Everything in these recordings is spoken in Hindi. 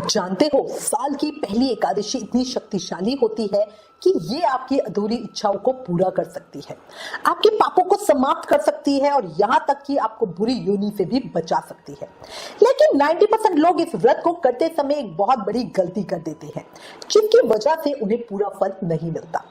जानते हो, साल की पहली एकादशी इतनी शक्तिशाली होती है कि ये आपकी अधूरी इच्छाओं को पूरा कर सकती है, आपके पापों को समाप्त कर सकती है और यहाँ तक कि आपको बुरी योनि से भी बचा सकती है। लेकिन 90% लोग इस व्रत को करते समय एक बहुत बड़ी गलती कर देते हैं, जिसकी वजह से उन्हें पूरा फल नहीं मिलता।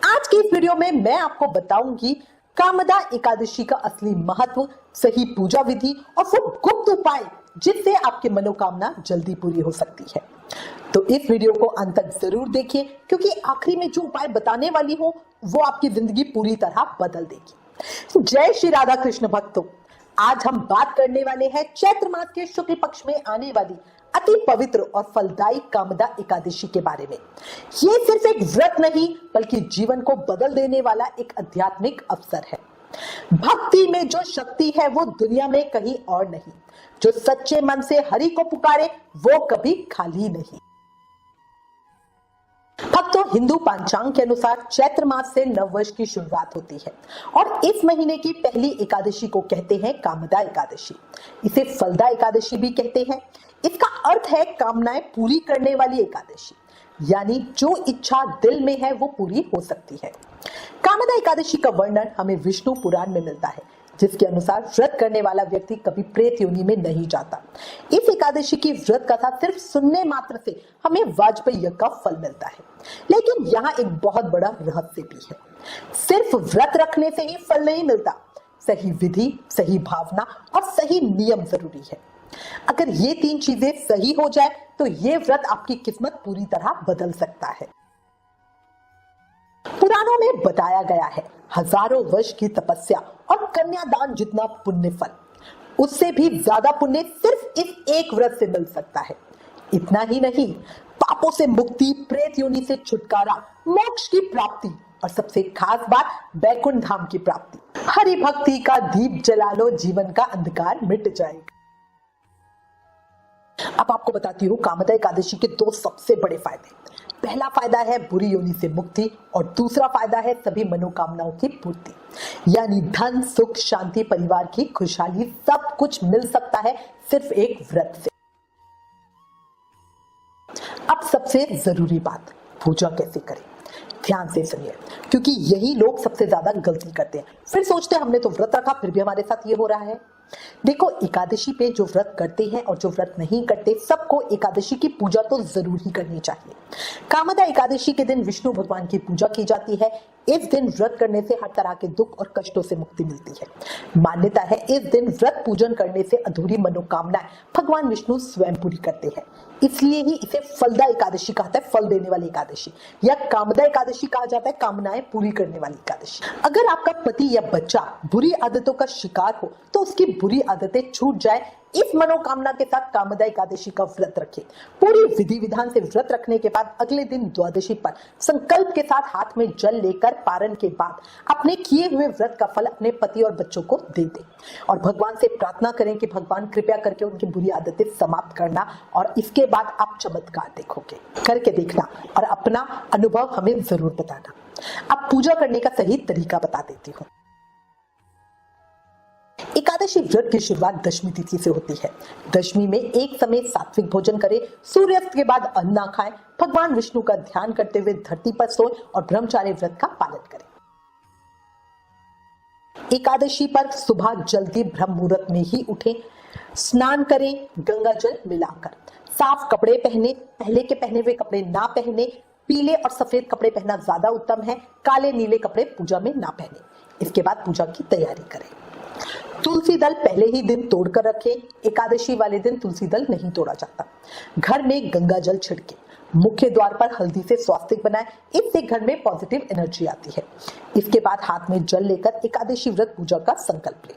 आज की इस वीडियो में मैं आपको बताऊंगी कामदा एकादशी का असली महत्व, सही पूजा विधि और वो गुप्त उपाय जिससे आपकी मनोकामना जल्दी पूरी हो सकती है। तो इस वीडियो को अंत तक जरूर देखिए, क्योंकि आखिरी में जो उपाय बताने वाली हूँ वो आपकी जिंदगी पूरी तरह बदल देगी। जय श्री राधा कृष्ण भक्तों, आज हम बात करने वाले हैं चैत्र मास के शुक्ल पक्ष में आने वाली अति पवित्र और फलदायी कामदा एकादशी के बारे में। ये सिर्फ एक व्रत नहीं, बल्कि जीवन को बदल देने वाला एक आध्यात्मिक अवसर है। भक्ति में जो शक्ति है वो दुनिया में कहीं और नहीं। जो सच्चे मन से हरि को पुकारे वो कभी खाली नहीं। भक्तों, हिंदू पंचांग के अनुसार चैत्र मास से नववर्ष की शुरुआत होती है और इस महीने की पहली एकादशी को कहते हैं कामदा एकादशी। इसे फलदा एकादशी भी कहते हैं। इसका अर्थ है कामनाएं पूरी करने वाली एकादशी, यानी जो इच्छा दिल में है वो पूरी हो सकती है। कामदा एकादशी का वर्णन हमें विष्णु पुराण में मिलता है, जिसके अनुसार व्रत करने वाला व्यक्ति कभी प्रेत योनि में नहीं जाता। इस एकादशी की व्रत कथा सिर्फ सुनने मात्र से हमें वाजपेयी यज्ञ का फल मिलता है, लेकिन यहाँ एक बहुत बड़ा रहस्य भी है। सिर्फ व्रत रखने से ही फल नहीं मिलता, सही विधि, सही भावना और सही नियम जरूरी है। अगर ये तीन चीजें सही हो जाए तो ये व्रत आपकी किस्मत पूरी तरह बदल सकता है। पुराणों में बताया गया है, हजारों वर्ष की तपस्या और कन्यादान जितना पुण्य फल, उससे भी ज्यादा पुण्य सिर्फ इस एक व्रत से मिल सकता है। इतना ही नहीं, पापों से मुक्ति, प्रेत योनि से छुटकारा, मोक्ष की प्राप्ति और सबसे खास बात बैकुंठ धाम की प्राप्ति। हरि भक्ति का दीप जला लो, जीवन का अंधकार मिट जाएगा। अब आपको बताती हूँ कामदा एकादशी के दो सबसे बड़े फायदे। पहला फायदा है बुरी योनि से मुक्ति और दूसरा फायदा है सभी मनोकामनाओं की पूर्ति, यानी धन, सुख, शांति, परिवार की खुशहाली, सब कुछ मिल सकता है सिर्फ एक व्रत से। अब सबसे जरूरी बात, पूजा कैसे करें। ध्यान से सुनिए, क्योंकि यही लोग सबसे ज्यादा गलती करते हैं। फिर सोचते हैं हमने तो व्रत रखा, फिर भी हमारे साथ ये हो रहा है। देखो, एकादशी पे जो व्रत करते हैं और जो व्रत नहीं करते, सबको एकादशी की पूजा तो जरूर ही करनी चाहिए। कामदा एकादशी के दिन विष्णु भगवान की पूजा की जाती है। इस दिन व्रत करने से हर तरह के दुख और कष्टों से मुक्ति मिलती है। मान्यता है इस दिन व्रत पूजन करने से अधूरी मनोकामनाएं भगवान विष्णु स्वयं पूरी करते हैं। इसलिए ही इसे फलदा एकादशी कहा जाता है, फल देने वाली एकादशी, या कामदा एकादशी कहा जाता है, कामनाएं पूरी करने वाली एकादशी। अगर आपका पति या बच्चा बुरी आदतों का शिकार हो तो उसकी बुरी आदतें छूट जाए, इस मनोकामना के साथ कामदा एकादशी का व्रत रखें। पूरी विधि विधान से व्रत रखने के बाद अगले दिन द्वादशी पर संकल्प के साथ हाथ में जल लेकर पारण के बाद अपने किए हुए व्रत का फल अपने पति और बच्चों को दे दें और भगवान से प्रार्थना करें कि भगवान कृपया करके उनकी बुरी आदतें समाप्त करना। और इसके बाद आप चमत्कार देखोगे। करके देखना और अपना अनुभव हमें जरूर बताना। अब पूजा करने का सही तरीका बता देती हूँ। एकादशी व्रत की शुरुआत दशमी तिथि से होती है। दशमी में एक समय सात्विक भोजन करें, सूर्यास्त के बाद अन्न ना खाएं, भगवान विष्णु का ध्यान करते हुए धरती पर सोएं और ब्रह्मचार्य व्रत का पालन करें। एकादशी पर सुबह जल्दी ब्रह्म मुहूर्त में ही उठें, स्नान करें, गंगा जल मिलाकर, साफ कपड़े पहने, पहले के पहने हुए कपड़े ना पहने, पीले और सफेद कपड़े पहनना ज्यादा उत्तम है, काले नीले कपड़े पूजा में ना पहने। इसके बाद पूजा की तैयारी करें। तुलसी दल पहले ही दिन तोड़कर रखें। एकादशी वाले दिन तुलसी दल नहीं तोड़ा जाता। घर में गंगा जल छिड़के, मुख्य द्वार पर हल्दी से स्वास्तिक बनाएं, इससे घर में पॉजिटिव एनर्जी आती है। इसके बाद हाथ में जल लेकर एकादशी व्रत पूजा का संकल्प लें।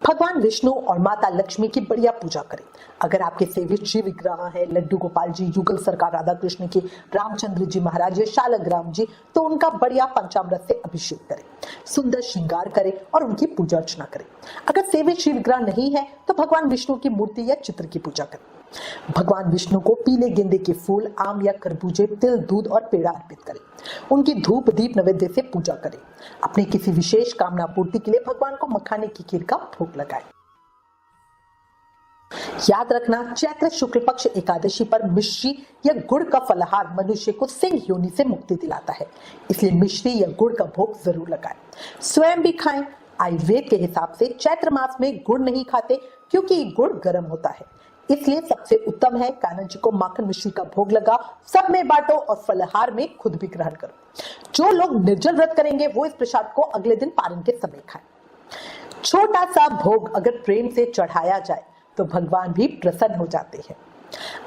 भगवान विष्णु और माता लक्ष्मी की बढ़िया पूजा करें। अगर आपके सेवित शिव विग्रह है, लड्डू गोपाल जी, युगल सरकार राधा कृष्ण की, रामचंद्र जी महाराज या शालग्राम जी, तो उनका बढ़िया पंचामृत से अभिषेक करें, सुंदर श्रृंगार करें और उनकी पूजा अर्चना करें। अगर सेवित शिव विग्रह नहीं है तो भगवान विष्णु की मूर्ति या चित्र की पूजा करें। भगवान विष्णु को पीले गेंदे के फूल, आम या खरबूजे, तिल, दूध और पेड़ा अर्पित करें। उनकी धूप दीप नैवेद्य से पूजा करें। अपनी किसी विशेष कामना पूर्ति के लिए भगवान को मखाने की खीर का भोग लगाएं। याद रखना, चैत्र शुक्ल पक्ष एकादशी पर मिश्री या गुड़ का फलाहार मनुष्य को सिंह योनि से मुक्ति दिलाता है, इसलिए मिश्री या गुड़ का भोग जरूर लगाएं। स्वयं भी खाएं। आयुर्वेद के हिसाब से चैत्र मास में गुड़ नहीं खाते क्योंकि गुड़ गर्म होता है, इसलिए सबसे उत्तम है कान्हा जी को माखन मिश्री का भोग लगा, सब में बांटो और फलाहार में खुद भी ग्रहण करो। जो लोग निर्जल व्रत करेंगे वो इस प्रसाद को अगले दिन पारण के समय खाएं। छोटा सा भोग अगर प्रेम से चढ़ाया जाए तो भगवान भी प्रसन्न हो जाते हैं।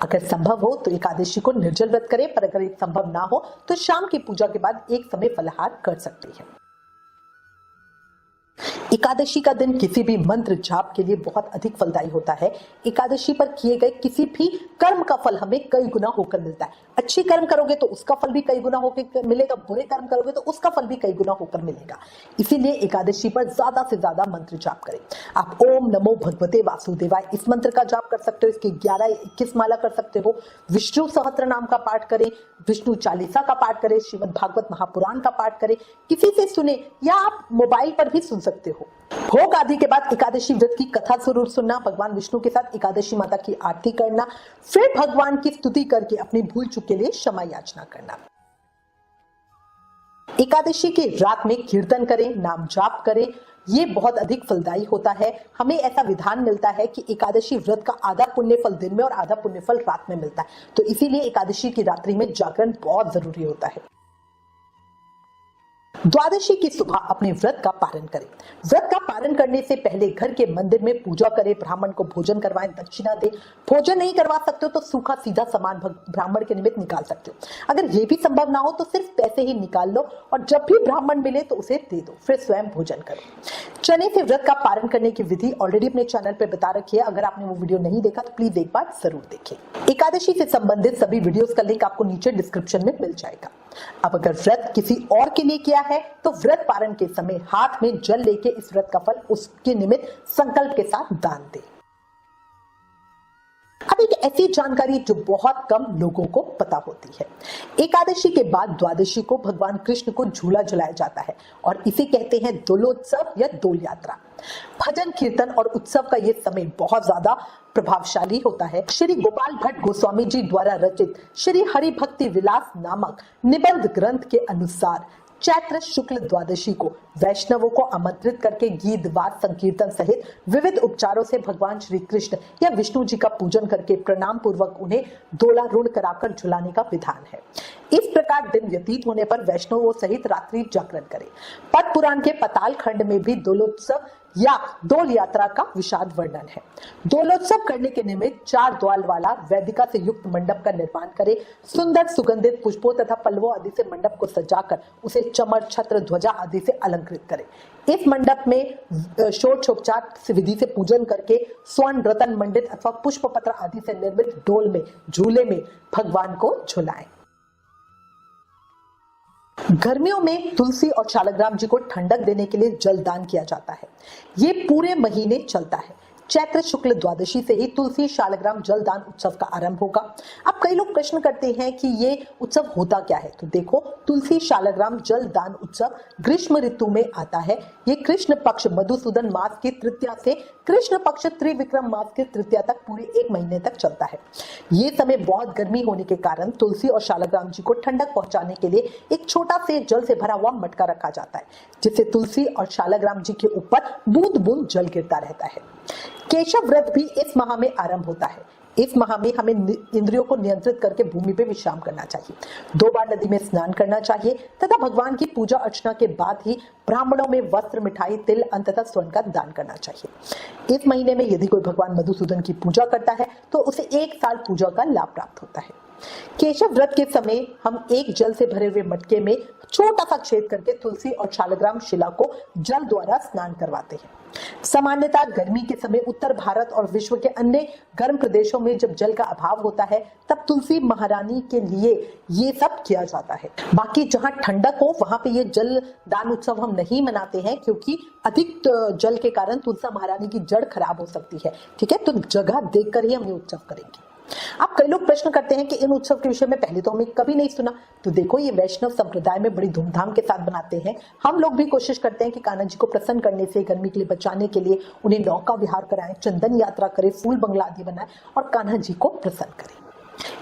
अगर संभव हो तो एकादशी को निर्जल व्रत करें, पर अगर संभव ना हो तो शाम की पूजा के बाद एक समय फलाहार कर सकते हैं। एकादशी का दिन किसी भी मंत्र जाप के लिए बहुत अधिक फलदायी होता है। एकादशी पर किए गए किसी भी कर्म का फल हमें कई गुना होकर मिलता है। अच्छी कर्म करोगे तो उसका फल भी कई गुना होकर मिलेगा, बुरे कर्म करोगे तो उसका फल भी कई गुना होकर मिलेगा। इसीलिए एकादशी पर ज्यादा से ज्यादा मंत्र जाप करें। आप ओम नमो भगवते वासुदेवाय इस मंत्र का जाप कर सकते हो, इसकी 11-21 माला कर सकते हो। विष्णु सहस्त्र नाम का पाठ करें, विष्णु चालीसा का पाठ करें, श्रीमद् भागवत महापुराण का पाठ करें, किसी से सुने या आप मोबाइल पर भी सुन सकते हो। भोग आदि के बाद एकादशी व्रत की कथा जरूर सुनना, भगवान विष्णु के साथ एकादशी माता की आरती करना, फिर भगवान की स्तुति करके अपनी भूल चूक के लिए क्षमा याचना करना। एकादशी की रात में कीर्तन करें, नाम जाप करें, ये बहुत अधिक फलदायी होता है। हमें ऐसा विधान मिलता है कि एकादशी व्रत का आधा पुण्य फल दिन में और आधा पुण्य फल रात में मिलता है, तो इसीलिए एकादशी की रात्रि में जागरण बहुत जरूरी होता है। द्वादशी की सुबह अपने व्रत का पारण करें। व्रत का पारण करने से पहले घर के मंदिर में पूजा करें, ब्राह्मण को भोजन करवाएं, दक्षिणा दें। भोजन नहीं करवा सकते हो तो सूखा सीधा सामान ब्राह्मण के निमित्त निकाल सकते हो। अगर ये भी संभव ना हो तो सिर्फ पैसे ही निकाल लो और जब भी ब्राह्मण मिले तो उसे दे दो, फिर स्वयं भोजन करो। चने से व्रत का पारण करने की विधि ऑलरेडी अपने चैनल पर बता रखी है, अगर आपने वो वीडियो नहीं देखा तो प्लीज एक बार जरूर देखें। एकादशी से संबंधित सभी वीडियोस का लिंक आपको नीचे डिस्क्रिप्शन में मिल जाएगा। अब अगर व्रत किसी और के लिए किया है तो व्रत पारण के समय हाथ में जल लेके इस व्रत का फल उसके निमित्त संकल्प के साथ दान दे। अब एक ऐसी जानकारी जो बहुत कम लोगों को पता होती है, एकादशी के बाद द्वादशी को भगवान कृष्ण को झूला झुलाया जाता है और इसे कहते हैं दोलोत्सव या दोल यात्रा। भजन कीर्तन और उत्सव का ये समय बहुत ज्यादा प्रभावशाली होता है। श्री गोपाल भट्ट गोस्वामी जी द्वारा रचित श्री हरि भक्ति विलास नामक निबंध ग्रंथ के अनुसार चैत्र शुक्ल द्वादशी को वैष्णवों को आमंत्रित करके गीत वाद संकीर्तन सहित विविध उपचारों से भगवान श्री कृष्ण या विष्णु जी का पूजन करके प्रणाम पूर्वक उन्हें दोलारूढ़ कराकर झुलाने का विधान है। इस प्रकार दिन व्यतीत होने पर वैष्णवों सहित रात्रि जागरण करें। पद्म पुराण के पाताल खंड में भी दोलोत्सव या दोल यात्रा का विषाद वर्णन है। दोलोत्सव करने के निमित्त 4 द्वार वाला वेदिका से युक्त मंडप का निर्माण करें। सुंदर सुगंधित पुष्पों तथा पल्लवों आदि से मंडप को सजाकर उसे चमर छत्र ध्वजा आदि से अलंकृत करें। इस मंडप में षोडशोपचार विधि से पूजन करके स्वर्ण रतन मंडित अथवा पुष्प पत्र आदि से निर्मित डोल में झूले में भगवान को झुलाएं। गर्मियों में तुलसी और शालग्राम जी को ठंडक देने के लिए जल दान किया जाता है। ये पूरे महीने चलता है। चैत्र शुक्ल द्वादशी से ही तुलसी शालग्राम जल दान उत्सव का आरंभ होगा। अब कई लोग प्रश्न करते हैं कि ये उत्सव होता क्या है, तो देखो, तुलसी शालग्राम जल दान उत्सव ग्रीष्म ऋतु में आता है। ये कृष्ण पक्ष मधुसूदन मास की तृतीया से कृष्ण पक्ष त्रिविक्रम मास की तृतीया तक पूरे 1 महीने तक चलता है। ये समय बहुत गर्मी होने के कारण तुलसी और शालग्राम जी को ठंडक पहुंचाने के लिए एक छोटा से जल से भरा हुआ मटका रखा जाता है, जिससे तुलसी और शालग्राम जी के ऊपर बूंद बूंद जल गिरता रहता है। केशव व्रत भी इस माह में आरंभ होता है। इस माह में हमें इंद्रियों को नियंत्रित करके भूमि पे विश्राम करना चाहिए। 2 बार नदी में स्नान करना चाहिए तथा भगवान की पूजा अर्चना के बाद ही ब्राह्मणों में वस्त्र, मिठाई, तिल, तथा स्वर्ण का दान करना चाहिए। इस महीने में यदि कोई भगवान मधुसूदन की पूजा करता है तो उसे 1 साल पूजा का लाभ प्राप्त होता है। केशव व्रत के समय हम एक जल से भरे हुए मटके में छोटा सा छेद करके तुलसी और शालग्राम शिला को जल द्वारा स्नान करवाते हैं। सामान्यतः गर्मी के समय उत्तर भारत और विश्व के अन्य गर्म प्रदेशों में जब जल का अभाव होता है तब तुलसी महारानी के लिए ये सब किया जाता है। बाकी जहां ठंडक हो वहां पे ये जल दान उत्सव हम नहीं मनाते हैं, क्योंकि अधिक जल के कारण तुलसी महारानी की जड़ खराब हो सकती है। ठीक है, तो जगह देखकर ही हम ये उत्सव करेंगे। अब कई लोग प्रश्न करते हैं कि इन उत्सव के विषय में पहले तो हमें कभी नहीं सुना। तो देखो, ये वैष्णव संप्रदाय में बड़ी धूमधाम के साथ बनाते हैं। हम लोग भी कोशिश करते हैं कि कान्हा जी को प्रसन्न करने से, गर्मी के लिए बचाने के लिए उन्हें नौका विहार कराएं, चंदन यात्रा करें, फूल बंगला आदि बनाएं और कान्हा जी को प्रसन्न करें।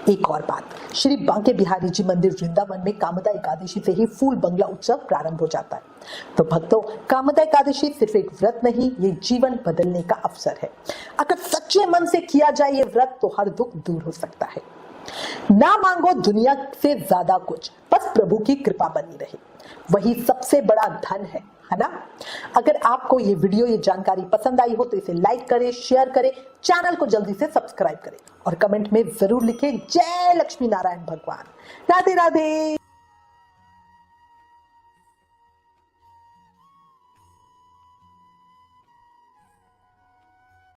एक और बात, श्री बांके बिहारी जी मंदिर वृंदावन में कामदा एकादशी से ही फूल बंगला उत्सव प्रारंभ हो जाता है। तो भक्तों, कामदा एकादशी सिर्फ एक व्रत नहीं, ये जीवन बदलने का अवसर है। अगर सच्चे मन से किया जाए ये व्रत तो हर दुख दूर हो सकता है। ना मांगो दुनिया से ज्यादा कुछ, बस प्रभु की कृपा बनी रहे, वही सबसे बड़ा धन है ना। अगर आपको ये वीडियो, ये जानकारी पसंद आई हो तो इसे लाइक करें, शेयर करें, चैनल को जल्दी से सब्सक्राइब करें और कमेंट में जरूर लिखें जय लक्ष्मी नारायण भगवान। राधे राधे।